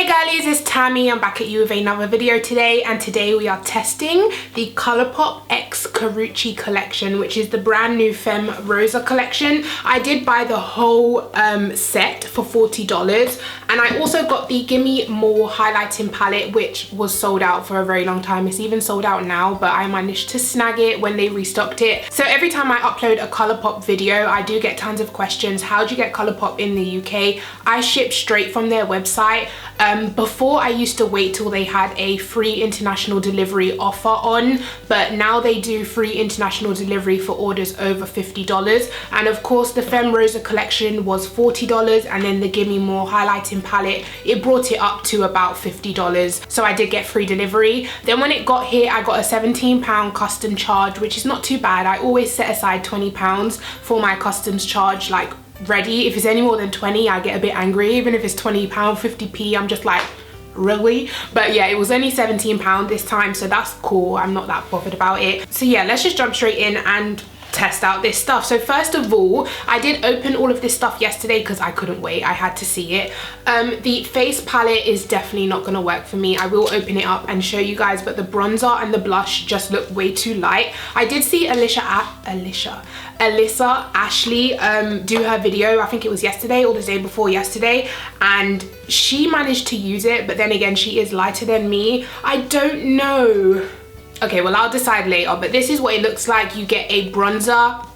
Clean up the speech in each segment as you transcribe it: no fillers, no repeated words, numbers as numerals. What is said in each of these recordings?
Hey girlies, it's Tammy. I'm back at you with another video today, and today we are testing the Colourpop X Karruche collection, which is the brand new Fem Rosa collection. I did buy the whole set for $40, and I also got the Gimme More highlighting palette, which was sold out for a very long time. It's even sold out now, but I managed to snag it when they restocked it. So every time I upload a Colourpop video, I do get tons of questions. How do you get Colourpop in the UK? I ship straight from their website. Before I used to wait till they had a free international delivery offer on, but now they do free international delivery for orders over $50. And of course the Fem Rosa collection was $40, and then the Gimme More highlighting palette, it brought it up to about $50. So I did get free delivery. Then when it got here, I got a £17 custom charge, which is not too bad. I always set aside £20 for my customs charge, like ready. If it's any more than 20, I get a bit angry. Even if it's £20, 50p, I'm just like, really? But yeah, it was only £17 this time, so that's cool. I'm not that bothered about it. So yeah, let's just jump straight in and test out this stuff. So first of all, I did open all of this stuff yesterday because I couldn't wait. I had to see it. The face palette is definitely not going to work for me. I will open it up and show you guys, but the bronzer and the blush just look way too light. I did see Alyssa Ashley do her video. I think it was yesterday or the day before yesterday, and she managed to use it, but then again, she is lighter than me. I don't know. Okay, well, I'll decide later, but this is what it looks like. You get a bronzer,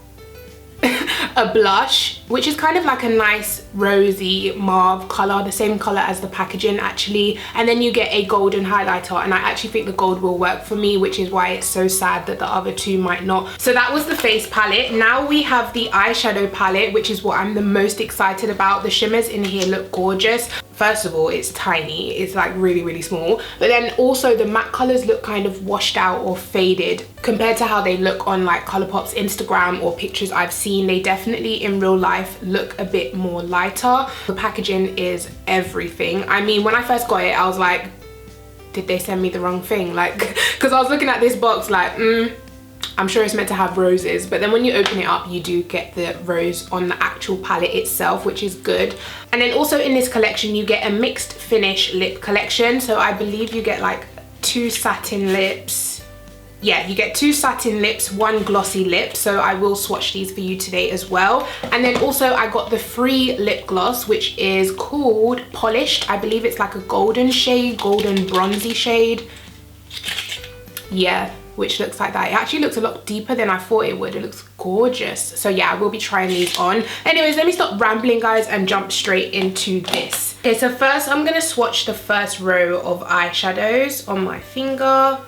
a blush, which is kind of like a nice rosy mauve color, the same color as the packaging actually, and then you get a golden highlighter, and I actually think the gold will work for me, which is why it's so sad that the other two might not. So that was the face palette. Now we have the eyeshadow palette, which is what I'm the most excited about. The shimmers in here look gorgeous. First of all, it's tiny, it's like really small, but then also the matte colors look kind of washed out or faded compared to how they look on like Colourpop's Instagram or pictures I've seen. They definitely in real life look a bit more lighter. The packaging is everything. I mean, when I first got it, I was like, did they send me the wrong thing? Like, because I was looking at this box like, I'm sure it's meant to have roses, but then when you open it up, you do get the rose on the actual palette itself, which is good. And then also in this collection, you get a mixed finish lip collection. So I believe you get like 2 satin lips. Yeah, you get 2 satin lips, 1 glossy lip. So I will swatch these for you today as well. And then also I got the free lip gloss, which is called Polished. I believe it's like a golden shade, golden bronzy shade. Yeah, which looks like that. It actually looks a lot deeper than I thought it would. It looks gorgeous. So yeah, I will be trying these on. Anyways, let me stop rambling, guys, and jump straight into this. Okay, so first I'm gonna swatch the first row of eyeshadows on my finger.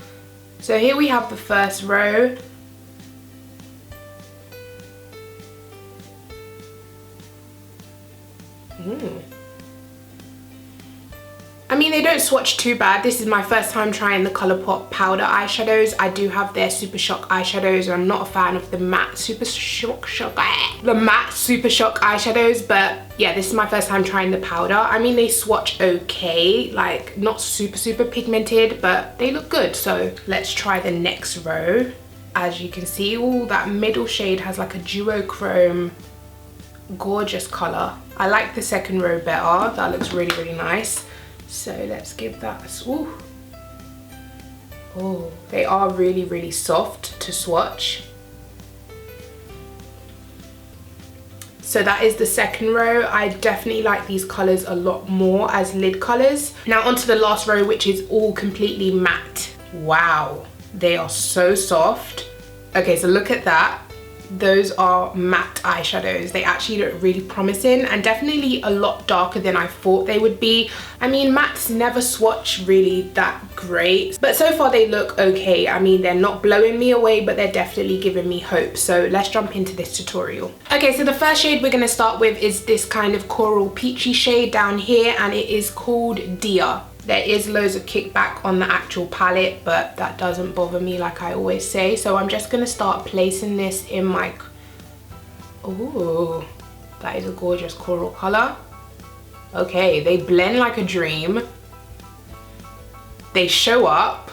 So here we have the first row. I mean, they don't swatch too bad. This is my first time trying the Colourpop powder eyeshadows. I do have their Super Shock eyeshadows, and I'm not a fan of the matte Super Shock eyeshadows, but yeah, this is my first time trying the powder. I mean, they swatch okay, like not super pigmented, but they look good. So let's try the next row. As you can see, all that middle shade has like a duochrome, gorgeous color. I like the second row better. That looks really nice. So let's give that a swoosh. Oh, they are really soft to swatch. So that is the second row. I definitely like these colors a lot more as lid colors. Now onto the last row, which is all completely matte. Wow, they are so soft. Okay, so look at that. Those are matte eyeshadows. They actually look really promising and definitely a lot darker than I thought they would be. I mean, mattes never swatch really that great, but so far they look okay. I mean, they're not blowing me away, but they're definitely giving me hope. So let's jump into this tutorial. Okay, so the first shade we're gonna start with is this kind of coral peachy shade down here, and it is called Dear. There is loads of kickback on the actual palette, but that doesn't bother me, like I always say. So I'm just gonna start placing this in my, ooh, that is a gorgeous coral color. Okay, they blend like a dream. They show up.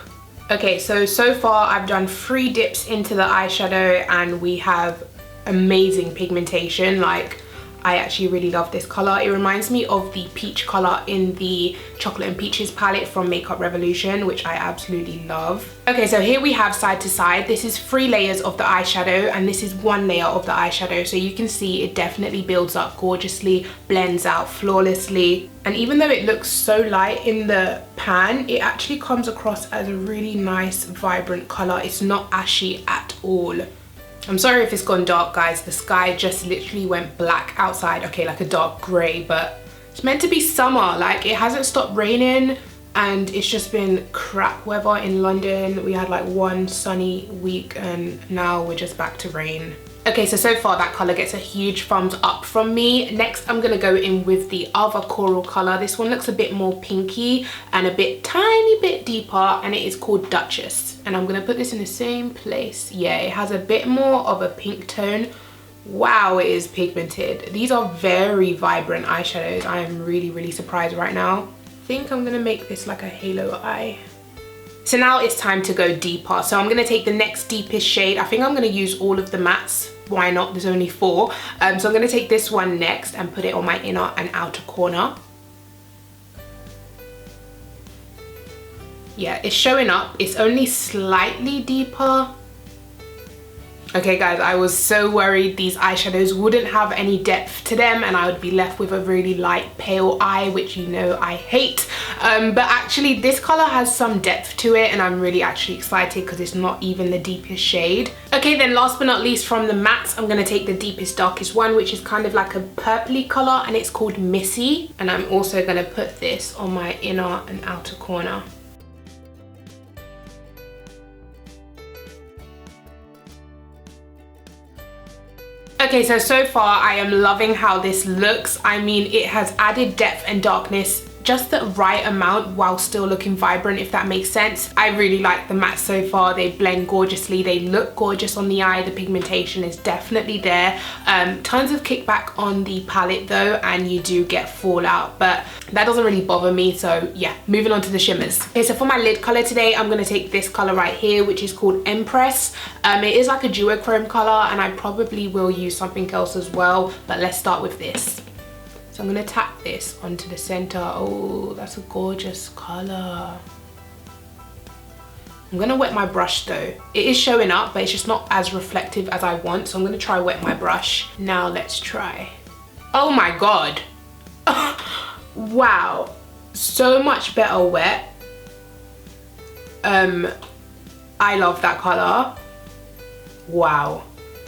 Okay, so far I've done 3 dips into the eyeshadow, and we have amazing pigmentation. Like, I actually really love this color. It reminds me of the peach color in the Chocolate and Peaches palette from Makeup Revolution, which I absolutely love. Okay, so here we have side to side. This is 3 layers of the eyeshadow and this is 1 layer of the eyeshadow. So you can see it definitely builds up gorgeously, blends out flawlessly. And even though it looks so light in the pan, it actually comes across as a really nice, vibrant color. It's not ashy at all. I'm sorry if it's gone dark, guys. The sky just literally went black outside. Okay, like a dark gray, but it's meant to be summer. Like, it hasn't stopped raining and it's just been crap weather in London. We had like 1 sunny week and now we're just back to rain. Okay, so far that color gets a huge thumbs up from me. Next, I'm gonna go in with the other coral color. This one looks a bit more pinky and a tiny bit deeper, and it is called Dutchess. And I'm gonna put this in the same place. Yeah, it has a bit more of a pink tone. Wow, it is pigmented. These are very vibrant eyeshadows. I am really, really surprised right now. I think I'm gonna make this like a halo eye. So now it's time to go deeper. So I'm gonna take the next deepest shade. I think I'm gonna use all of the mattes. Why not? There's only 4. So I'm gonna take this one next and put it on my inner and outer corner. Yeah, it's showing up. It's only slightly deeper. Okay guys, I was so worried these eyeshadows wouldn't have any depth to them and I would be left with a really light pale eye, which you know I hate. But actually this color has some depth to it and I'm really actually excited because it's not even the deepest shade. Okay, then last but not least from the mattes, I'm gonna take the deepest, darkest one, which is kind of like a purpley color and it's called Missy. And I'm also gonna put this on my inner and outer corner. Okay, so far I am loving how this looks. I mean, it has added depth and darkness just the right amount while still looking vibrant, if that makes sense. I really like the mattes so far. They blend gorgeously. They look gorgeous on the eye. The pigmentation is definitely there. Tons of kickback on the palette though, and you do get fallout, but that doesn't really bother me. So yeah, moving on to the shimmers. Okay, so for my lid color today, I'm gonna take this color right here, which is called Empress. It is like a duochrome color and I probably will use something else as well, but let's start with this. So I'm gonna tap this onto the center. Oh, that's a gorgeous color. I'm gonna wet my brush though. It is showing up, but it's just not as reflective as I want. So I'm gonna try wet my brush. Now let's try. Oh my God. Wow, so much better wet. I love that color. Wow.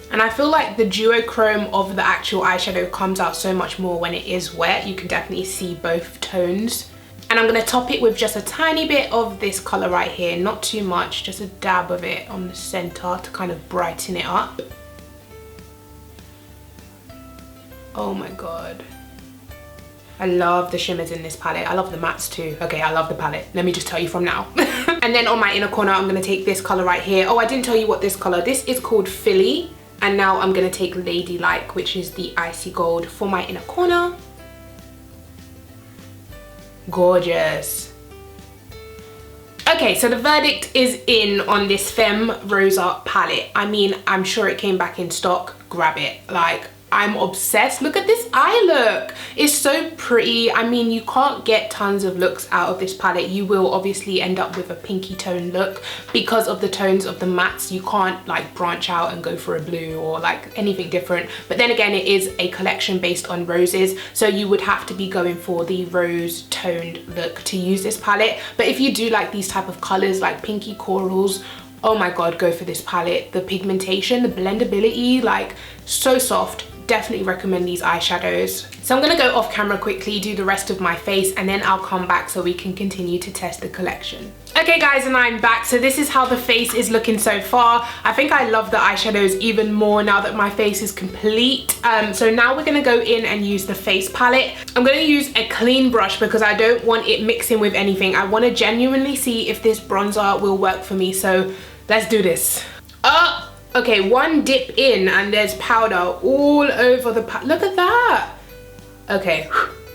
And I feel like the duochrome of the actual eyeshadow comes out so much more when it is wet. You can definitely see both tones. And I'm going to top it with just a tiny bit of this color right here. Not too much, just a dab of it on the center to kind of brighten it up. Oh my God. I love the shimmers in this palette. I love the mattes too. Okay, I love the palette. Let me just tell you from now. And then on my inner corner, I'm going to take this color right here. Oh, I didn't tell you what this color. This is called Philly. And now I'm gonna take Ladylike, which is the icy gold, for my inner corner. Gorgeous. Okay, so the verdict is in on this Fem Rosa palette. I mean, I'm sure it came back in stock. Grab it. Like, I'm obsessed. Look at this eye look. It's so pretty. I mean, you can't get tons of looks out of this palette. You will obviously end up with a pinky tone look because of the tones of the mattes. You can't like branch out and go for a blue or like anything different. But then again, it is a collection based on roses. So you would have to be going for the rose toned look to use this palette. But if you do like these type of colors like pinky corals, oh my God, go for this palette. The pigmentation, the blendability, like so soft. Definitely recommend these eyeshadows. So I'm gonna go off camera quickly, do the rest of my face, and then I'll come back so we can continue to test the collection. Okay guys, and I'm back. So this is how the face is looking so far. I think I love the eyeshadows even more now that my face is complete. So now we're gonna go in and use the face palette. I'm gonna use a clean brush because I don't want it mixing with anything. I wanna genuinely see if this bronzer will work for me. So let's do this. Okay, one dip in and there's powder all over the look at that. Okay,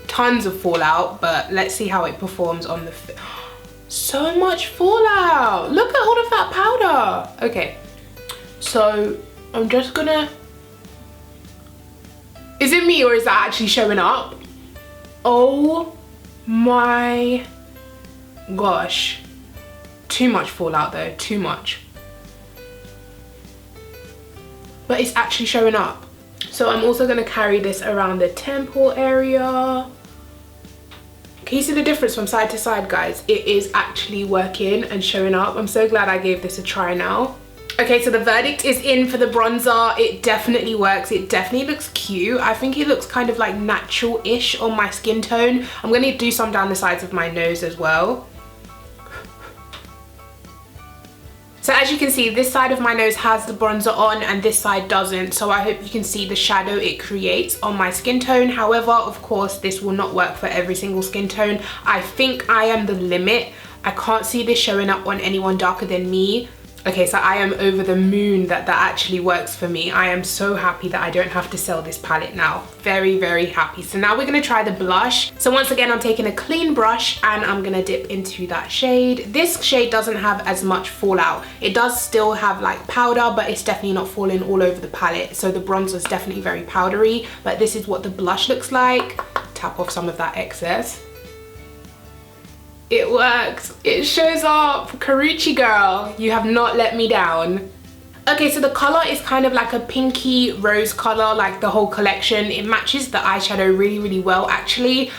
tons of fallout, but let's see how it performs on the so much fallout. Look at all of that powder. Okay, so I'm just gonna, Is it me or is that actually showing up? Oh my gosh. Too much fallout though, too much. But it's actually showing up. So I'm also gonna carry this around the temple area. Can you see the difference from side to side, guys? It is actually working and showing up. I'm so glad I gave this a try now. Okay, so the verdict is in for the bronzer. It definitely works. It definitely looks cute. I think it looks kind of like natural-ish on my skin tone. I'm gonna do some down the sides of my nose as well. So as you can see, this side of my nose has the bronzer on and this side doesn't. So I hope you can see the shadow it creates on my skin tone. However, of course, this will not work for every single skin tone. I think I am the limit. I can't see this showing up on anyone darker than me. Okay, so I am over the moon that that actually works for me. I am so happy that I don't have to sell this palette now. Very, very happy. So now we're gonna try the blush. So once again, I'm taking a clean brush and I'm gonna dip into that shade. This shade doesn't have as much fallout. It does still have like powder, but it's definitely not falling all over the palette. So the bronzer is definitely very powdery, but this is what the blush looks like. Tap off some of that excess. It works. It shows up. Karruche girl, you have not let me down. Okay, so the color is kind of like a pinky rose color, like the whole collection. It matches the eyeshadow really, really well, actually.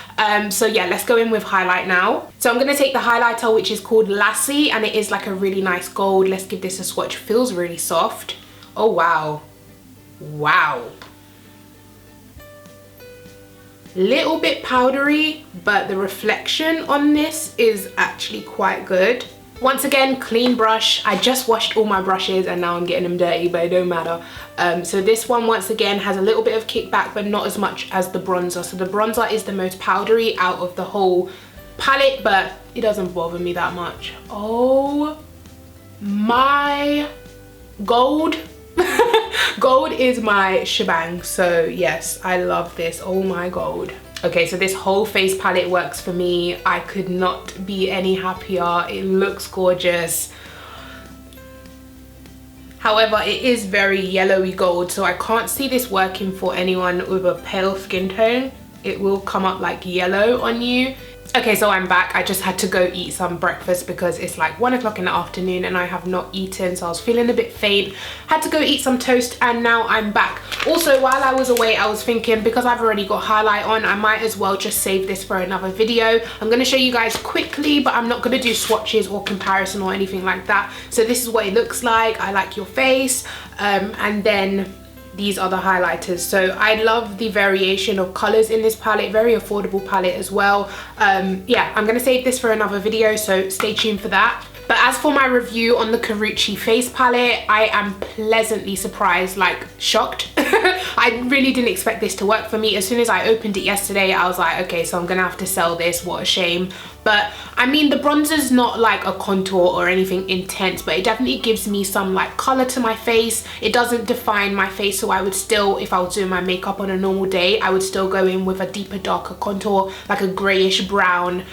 So yeah, let's go in with highlight now. So I'm gonna take the highlighter, which is called Lassie, and it is like a really nice gold. Let's give this a swatch. Feels really soft. Oh, wow. Wow. Little bit powdery, but the reflection on this is actually quite good. Once again, clean brush. I just washed all my brushes and now I'm getting them dirty, but it don't matter. So this one, once again, has a little bit of kickback, but not as much as the bronzer. So the bronzer is the most powdery out of the whole palette, but it doesn't bother me that much. Oh my gold. Gold is my shebang, so yes, I love this. Oh my gold. Okay, so this whole face palette works for me. I could not be any happier. It looks gorgeous. However, it is very yellowy gold, so I can't see this working for anyone with a pale skin tone. It will come up like yellow on you. Okay, so I'm back. I just had to go eat some breakfast because it's like 1 o'clock in the afternoon and I have not eaten, so I was feeling a bit faint. Had to go eat some toast and now I'm back. Also, while I was away, I was thinking, because I've already got highlight on, I might as well just save this for another video. I'm going to show you guys quickly, but I'm not going to do swatches or comparison or anything like that. So this is what it looks like. I like your face. And then these are the highlighters. So I love the variation of colors in this palette. Very affordable palette as well. Yeah, I'm gonna save this for another video, so stay tuned for that. But as for my review on the Karruche face palette, I am pleasantly surprised, like shocked. I really didn't expect this to work for me. As soon as I opened it yesterday, I was like, okay, so I'm gonna have to sell this, what a shame. But I mean, the bronzer's not like a contour or anything intense, but it definitely gives me some like color to my face. It doesn't define my face, so I would still, if I was doing my makeup on a normal day, I would still go in with a deeper, darker contour, like a grayish brown,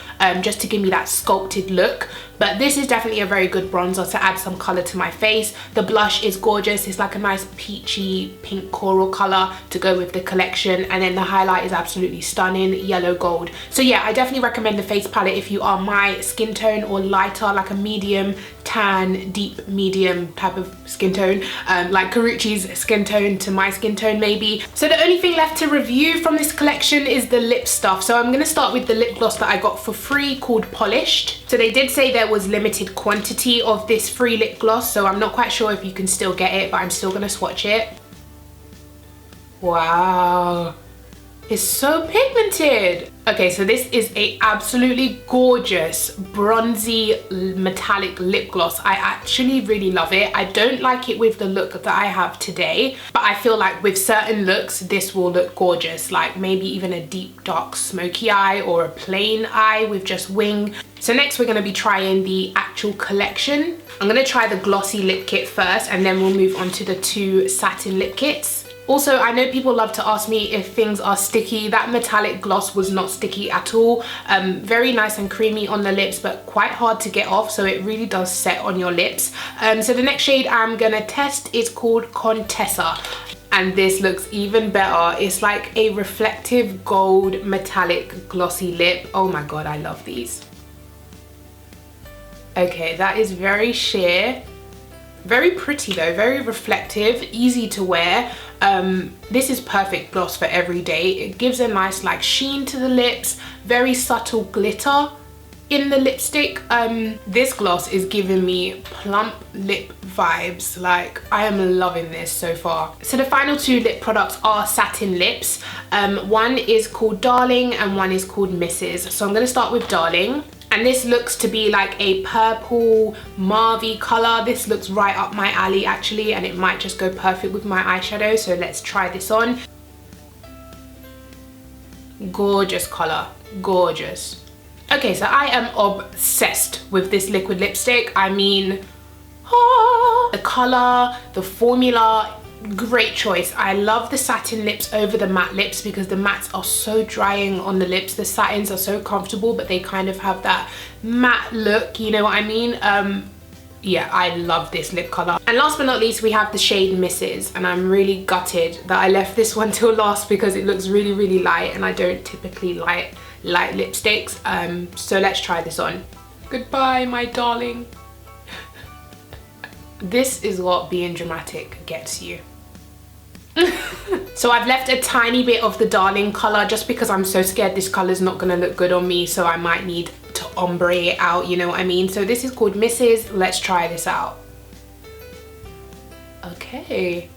just to give me that sculpted look. But this is definitely a very good bronzer to add some color to my face. The blush is gorgeous. It's like a nice peachy pink coral color to go with the collection. And then the highlight is absolutely stunning, yellow gold. So yeah, I definitely recommend the face palette if you are my skin tone or lighter, like a medium tan, deep medium type of skin tone, like Karruche's skin tone to my skin tone maybe. So the only thing left to review from this collection is the lip stuff. So I'm gonna start with the lip gloss that I got for free called Polished. So they did say there was limited quantity of this free lip gloss, so I'm not quite sure if you can still get it, but I'm still gonna swatch it. Wow, it's so pigmented. Okay, so this is a absolutely gorgeous bronzy metallic lip gloss. I actually really love it. I don't like it with the look that I have today, but I feel like with certain looks this will look gorgeous, like maybe even a deep dark smoky eye or a plain eye with just wing. So next we're going to be trying the actual collection. I'm going to try the Glossy Lip Kit first, and then we'll move on to the 2 satin lip kits. Also, I know people love to ask me if things are sticky. That metallic gloss was not sticky at all. Very nice and creamy on the lips, but quite hard to get off, so it really does set on your lips. So the next shade I'm gonna test is called Contessa. And this looks even better. It's like a reflective gold metallic glossy lip. Oh my god, I love these. Okay, that is very sheer. Very pretty though, very reflective, easy to wear. This is perfect gloss for every day. It gives a nice like sheen to the lips, very subtle glitter in the lipstick. This gloss is giving me plump lip vibes. Like, I am loving this so far. So the final two lip products are satin lips. One is called Darling and one is called Mrs. So I'm going to start with Darling. And this looks to be like a purple mauvey color. This looks right up my alley actually, and it might just go perfect with my eyeshadow. So let's try this on. Gorgeous color, gorgeous. Okay, so I am obsessed with this liquid lipstick. I mean, the color, the formula, great choice. I love the satin lips over the matte lips because the mattes are so drying on the lips. The satins are so comfortable, but they kind of have that matte look, you know what I mean? Yeah, I love this lip color. And last but not least, we have the shade Mrs. And I'm really gutted that I left this one till last because it looks really, really light and I don't typically like light lipsticks. So let's try this on. Goodbye, my darling. This is what being dramatic gets you. So I've left a tiny bit of the Darling color just because I'm so scared this color is not gonna look good on me, so I might need to ombre it out, you know what I mean? So this is called Mrs. Let's try this out. Okay,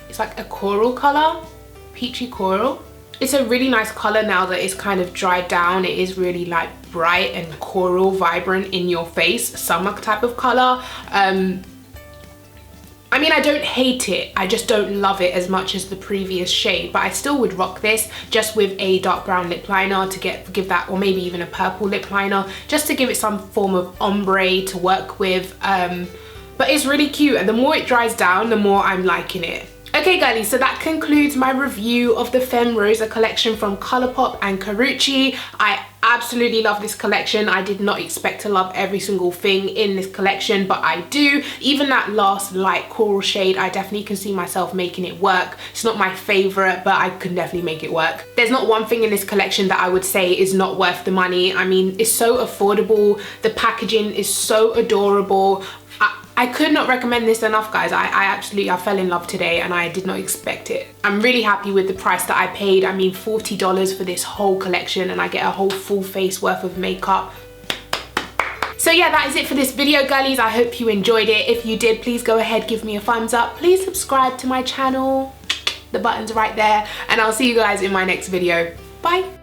it's like a coral color, peachy coral. It's a really nice color now that it's kind of dried down. It is really like bright and coral, vibrant in your face, summer type of color. I mean, I don't hate it, I just don't love it as much as the previous shade, but I still would rock this just with a dark brown lip liner to give that, or maybe even a purple lip liner, just to give it some form of ombre to work with. But it's really cute, and the more it dries down, the more I'm liking it. Okay girlies, so that concludes my review of the Fem Rosa collection from Colourpop and Karruche. I absolutely love this collection. I did not expect to love every single thing in this collection, but I do. Even that last light coral shade, I definitely can see myself making it work. It's not my favorite, but I can definitely make it work. There's not one thing in this collection that I would say is not worth the money. I mean, it's so affordable. The packaging is so adorable. I could not recommend this enough, guys. I fell in love today and I did not expect it. I'm really happy with the price that I paid. I mean, $40 for this whole collection and I get a whole full face worth of makeup. So yeah, that is it for this video, girlies. I hope you enjoyed it. If you did, please go ahead, give me a thumbs up. Please subscribe to my channel. The button's right there. And I'll see you guys in my next video. Bye.